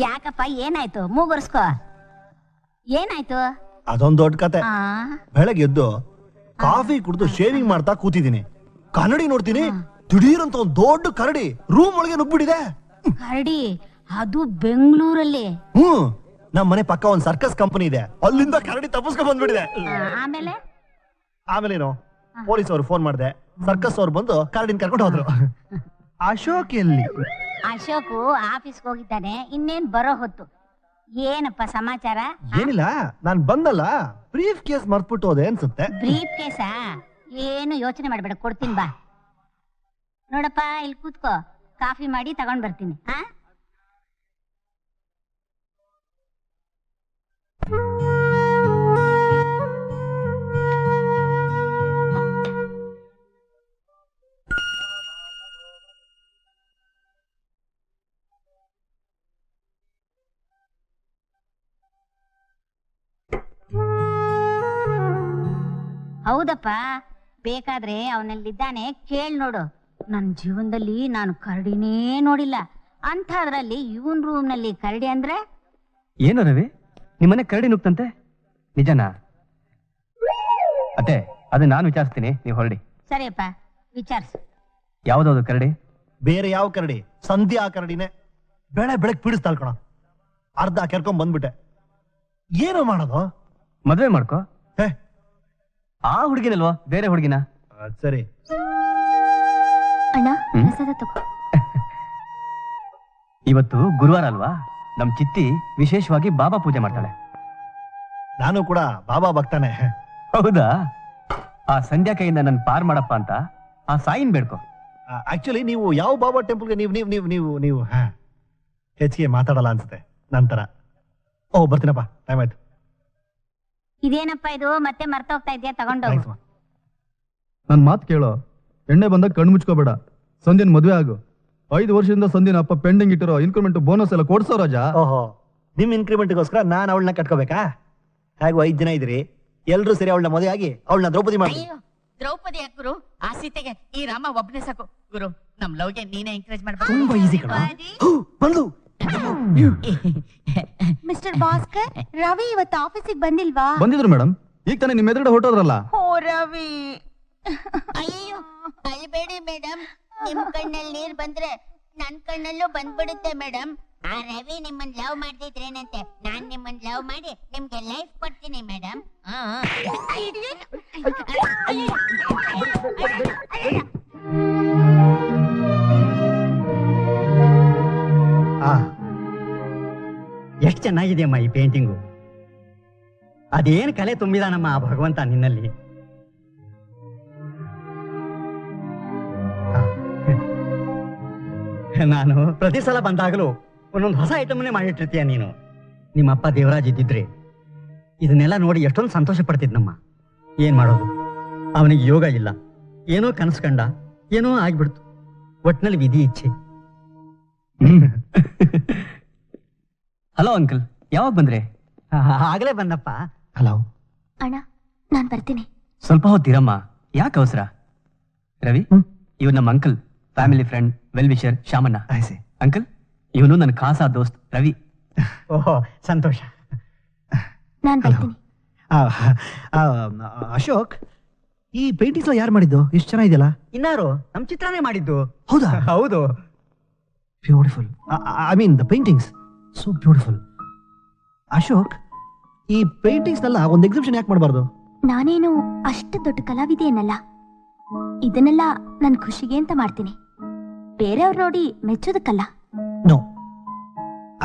ಯಾಕಪ್ಪ ಏನಾಯ್ತು? ಮೂಗುರ್ಸ್ಕೋ. ಏನಾಯ್ತು? ಅದೊಂದ್ ದೊಡ್ಡ ಕತೆ. ಬೆಳಗ್ಗೆ ಎದ್ದು ಕಾಫಿ ಕುಡಿದು ಶೇವಿಂಗ್ ಮಾಡ್ತಾ ಕೂತಿದ್ದೀನಿ. ಕನ್ನಡಿ ನೋಡ್ತೀನಿ, ದಿಢೀರಂತ ಒಂದ್ ದೊಡ್ಡ ಕರಡಿ ರೂಮ್ ಒಳಗೆ ನುಗ್ಬಿಟ್ಟಿದೆ. ಕರಡಿ? ಅದು ಬೆಂಗಳೂರಲ್ಲಿ? ನಮ್ ಮನೆ ಪಕ್ಕ ಒಂದ್ ಸರ್ಕಸ್ ಕಂಪನಿ ಇದೆ, ಅಲ್ಲಿಂದ ಕರಡಿ ತಪ್ಪಿಸ್ಕೊಂಡ್ ಬಂದ್ಬಿಟ್ಟಿದೆ. ಆಮೇಲೇನು ಪೊಲೀಸ್ ಅವ್ರು ಫೋನ್ ಮಾಡಿದೆ, ಸರ್ಕಸ್ ಅವ್ರು ಬಂದು ಕರಡಿನ ಕರ್ಕೊಂಡು ಹೋದ್ರು. ಅಶೋಕ್ ಎಲ್ಲಿ? ಅಶೋಕ್ ಆಫೀಸ್ಗೆ ಹೋಗಿದ್ದಾನೆ, ಇನ್ನೇನ್ ಬರೋ ಹೊತ್ತು. ಏನಪ್ಪ ಸಮಾಚಾರ? ಏನಿಲ್ಲ, ನಾನ್ ಬಂದಲ್ಲ ಬ್ರೀಫ್ ಕೇಸ್ ಮರ್ತ್ಬಿಟ್ಟು ಹೋದೆ ಅನ್ಸುತ್ತೆ. ಬ್ರೀಫ್ ಕೇಸಾ? ಏನು ಯೋಚನೆ ಮಾಡ್ಬೇಡ, ಕೊಡ್ತೀನಿ ಬಾ. ನೋಡಪ್ಪ ಇಲ್ಲಿ ಕೂತ್ಕೋ, ಕಾಫಿ ಮಾಡಿ ತಗೊಂಡ್ ಬರ್ತೀನಿ. ಹೌದಪ್ಪ, ಬೇಕಾದ್ರೆ ಅವನಲ್ಲಿದ್ದಾನೆ, ಕೇಳ್ ನೋಡು. ನನ್ನ ಜೀವನದಲ್ಲಿ ನಾನು ಕರಡಿನೇ ನೋಡಿಲ್ಲ, ಅಂಥದ್ರಲ್ಲಿ ಇವನ್ ರೂಮ್ ನಲ್ಲಿ ಕರಡಿ ಅಂದ್ರೆ? ಏನು ರವಿ, ನಿಮ್ಮನೆ ಕರಡಿ ನುಗ್ತಂತೆ, ನಿಜನಾ? ಅತ್ತೆ, ಅದು ನಾನು ವಿಚಾರಿಸ್ತೀನಿ, ನೀವು ಹೊರಡಿ. ಸರಿಯಪ್ಪ, ವಿಚಾರಿಸು. ಯಾವ್ದಾದ್ರು ಕರಡಿ? ಬೇರೆ ಯಾವ ಕರಡಿ? ಸಂಧ್ಯಾ ಕರಡಿನೇ. ಬೆಳಗ್ಗೆ ಪೀಡಿಸ್ತಾಳ್ ಕಣ, ಅರ್ಧ ಕೆರ್ಕೊಂಡ್ ಬಂದ್ಬಿಟ್ಟೆ. ಏನೋ ಮಾಡೋದು? ಮದ್ವೆ ಮಾಡ್ಕೋ. ಆ ಹುಡುಗಿನಲ್ವಾ, ಬೇರೆ ಹುಡುಗಿನ? ಸರಿ ಅಣ್ಣ, ಪ್ರಸಾದ ತಗೋ. ಇವತ್ತು ಗುರುವಾರ ಅಲ್ವಾ, ನಮ್ ಚಿತ್ತಿ ವಿಶೇಷವಾಗಿ ಬಾಬಾ ಪೂಜೆ ಮಾಡ್ತಾಳೆ. ನಾನು ಕೂಡ ಬಾಬಾ ಭಕ್ತಾನೆ. ಹೌದಾ? ಆ ಸಂಧ್ಯಾ ಕೈಯಿಂದ ನನ್ ಪಾರ್ ಮಾಡಪ್ಪ ಅಂತ ಆ ಸಾಯಿನ್ ಬೇಡ್ಕೊ. ಆಕ್ಚುಲಿ ನೀವು ಯಾವ ಬಾಬಾ ಟೆಂಪಲ್ಗೆ ನೀವು ನೀವು ನೀವು ನೀವು ನೀವು ಹೆಚ್ಚಿಗೆ ಮಾತಾಡಲ್ಲ ಅನ್ಸುತ್ತೆ ನಂತರ. ಓ ಬರ್ತೀನಪ್ಪ, ಟೈಮ್ ಆಯ್ತು. ಇದೇನಪ್ಪ ಇದು, ಮತ್ತೆ ಮರ್ತೋಗ್ತಾ ಇದೆಯಾ? ತಗೊಂಡೋಗು. ನನ್ ಮಾತು ಕೇಳೋ, ಎಣ್ಣೆ ಬಂದಾಗ ಕಣ್ಣು ಮುಚ್ಕೋಬೇಡ. ಸಂಧ್ಯನ್ ಮದ್ವೆ ಆಗು. 5 ವರ್ಷದಿಂದ ಸಂಧ್ಯನ ಅಪ್ಪ ಪೆಂಡಿಂಗ್ ಇಟ್ಟಿರೋ ಇನ್ಕ್ರಿಮೆಂಟ್ ಬೋನಸ್ ಎಲ್ಲ ಕೊಡ್ಸೋ ರಾಜ. ಓಹೋ, ನಿಮ್ ಇನ್ಕ್ರಿಮೆಂಟ್ಗೋಸ್ಕರ ನಾನು ಅವಳನ್ನ ಕಟ್ಕೋಬೇಕಾ? ಹೇಗೂ 5 ಜನ ಇದ್ರಿ, ಎಲ್ರು ಸರಿ ಅವಳನ್ನ ಮದುವೆ ಆಗಿ ಅವಳನ್ನ ದ್ರೌಪದಿ ಮಾಡಿ. ದ್ರೌಪದಿ ಯಾಕೆ ಗುರು? ಆ ಸೀತೆಗೆ ಈ ರಾಮ ಒಬ್ಬನೇ ಸಾಕು ಗುರು. ನಮ್ ಲವ್ಗೆ ನೀನೇ ಎಂಕರೇಜ್ ಮಾಡ್ಬೇಕು. ತುಂಬಾ ಈಸಿ ಕಣ. ಬಂದು ಮಿಸ್ಟರ್ ಭಾಸ್ಕರ್, ರವಿ ಇವತ್ತು ಆಫೀಸಿಗೆ ಬಂದಿಲ್ವಾ? ಬಂದಿದ್ರು ಮೇಡಮ್, ಈಗ ತಾನೇ ನಿಮ್ ಎದುರುಗಡೆ ಹೊರಟೋದ್ರಲ್ಲ. ಓ ರವಿ. ಅಯ್ಯೋ ಅಲ್ಬೇಡಿ ಮೇಡಮ್, ನಿಮ್ ಕಣ್ಣಲ್ಲಿ ನೀರ್ ಬಂದ್ರೆ ನನ್ ಕಣ್ಣಲ್ಲೂ ಬಂದ್ಬಿಡುತ್ತೆ ಮೇಡಮ್. ಆ ರವಿ ನಿಮ್ಮನ್ ಲವ್ ಮಾಡ್ತಿದ್ರೇನಂತೆ, ನಾನ್ ನಿಮ್ಮನ್ ಲವ್ ಮಾಡಿ ನಿಮ್ಗೆ ಲೈಫ್ ಕೊಡ್ತೀನಿ ಮೇಡಮ್. ಎಷ್ಟು ಚೆನ್ನಾಗಿದೆಯಮ್ಮ ಈ ಪೇಂಟಿಂಗು. ಅದೇನು ಕಲೆ ತುಂಬಿದಾನಮ್ಮ ಆ ಭಗವಂತ ನಿನ್ನಲ್ಲಿ. ನಾನು ಪ್ರತಿ ಸಲ ಬಂದಾಗಲೂ ಒಂದೊಂದು ಹೊಸ ಐಟಮ್ನೇ ಮಾಡಿಟ್ಟಿರ್ತೀಯ ನೀನು. ನಿಮ್ಮಪ್ಪ ದೇವರಾಜ್ ಇದ್ದಿದ್ರೆ ಇದನ್ನೆಲ್ಲ ನೋಡಿ ಎಷ್ಟೊಂದು ಸಂತೋಷ ಪಡ್ತಿದ್ನಮ್ಮ. ಏನ್ ಮಾಡೋದು, ಅವನಿಗೆ ಯೋಗ ಇಲ್ಲ, ಏನೋ ಕನಸು ಕಂಡ, ಏನೋ ಆಗ್ಬಿಡ್ತು. ಒಟ್ನಲ್ಲಿ ವಿಧಿ ಇಚ್ಛೆ. ಹಲೋ ಅಂಕಲ್, ಯಾವಾಗ ಬಂದ್ರೆ? ಆಗಲೇ ಬಂದಪ್ಪ. ಹಲೋ ಅಣ್ಣ, ನಾನ್ ಬರ್ತೀನಿ. ಸ್ವಲ್ಪ ಹೊತ್ತಿರಮ್ಮ, ಯಾಕೆ ಅವಸರ? ರವಿ, ಇವ್ ನಮ್ಮ uncle, family friend, well wisher Shamanna. Uncle, ಇವನು ನನ್ನ ಖಾಸಾ ದೋಸ್ತ್ ರವಿ. ಓಹೋ, ಸಂತೋಷ. ನಾನ್ ಬರ್ತೀನಿ. ಅಶೋಕ್, ಈ ಪೇಂಟಿಂಗ್ಸ್ ಯಾರು ಮಾಡಿದ್ದು? ಇಷ್ಟು ಚೆನ್ನಾಗಿದೆಯಲ್ಲ. ಇನ್ನಾರು ನಮ್ ಚಿತ್ರನೇ ಮಾಡಿದ್ದು. ಹೌದಾ? ಹೌದು. Beautiful. I mean the paintings so beautiful. Ashok, ಈ ಪೇಂಟಿಂಗ್ಸ್ನೆಲ್ಲ ಒಂದು ಎಕ್ಸಿಬಿಷನ್ ಯಾಕೆ ಮಾಡಬಾರ್ದು? ನಾನೇನು ಅಷ್ಟು ದೊಡ್ಡ ಕಲಾವಿದೆ ಏನಲ್ಲ, ಇದನ್ನೆಲ್ಲ ನನ್ ಖುಷಿಗೆ ಅಂತ ಮಾಡ್ತೀನಿ, ಬೇರೆಯವ್ರು ನೋಡಿ ಮೆಚ್ಚೋದಕ್ಕಲ್ಲ. No,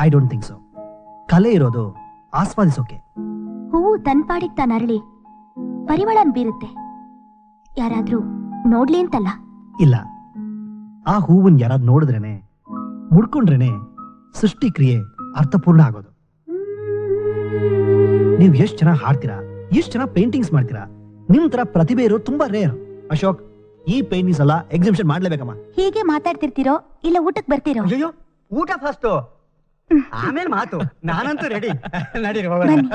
I don't think so. ಕಲೆ ಇರೋದು ಆಸ್ವಾದಿಸೋಕೆ. ಹೂವು ತನ್ ಪಾಡಿಗೆ ತಾನು ಅರಳಿ ಪರಿಮಳನ್ ಬೀರುತ್ತೆ, ಯಾರಾದ್ರೂ ನೋಡ್ಲಿ ಅಂತಲ್ಲ. ಇಲ್ಲ, ಆ ಹೂವನ್ ಯಾರಾದ್ರೂ ನೋಡಿದ್ರೇನೆ, ಮುಡ್ಕೊಂಡ್ರೇನೆ ಸೃಷ್ಟಿ ಕ್ರಿಯೆ ಅರ್ಥಪೂರ್ಣ ಆಗೋದು. ನೀವು ಎಷ್ಟು ಚೆನ್ನಾಗಿ ಹಾಡ್ತೀರಾ, ಎಷ್ಟು ಚೆನ್ನಾಗಿ ಪೇಂಟಿಂಗ್ಸ್ ಮಾಡ್ತೀರಾ, ನಿಮ್ ತರ ಪ್ರತಿಭೆ ಇರೋ ತುಂಬಾ ರೇರ್. ಅಶೋಕ್, ಈ ಪೇಂಟಿಂಗ್ಸ್ ಎಲ್ಲ ಎಕ್ಸಿಬಿಷನ್ ಮಾಡ್ಲೇಬೇಕಮ್ಮ. ಹೀಗೆ ಮಾತಾಡ್ತಿರ್ತೀರೋ ಇಲ್ಲ ಊಟಕ್ಕೆ ಬರ್ತೀರೋ? ಅಯ್ಯೋ, ಊಟ ಫಸ್ಟ್, ಆಮೇಲೆ ಮಾತು. ನಾನಂತೂ ರೆಡಿ. ನಡೀರಿ ಹೋಗೋಣ. ಬನ್ನಿ.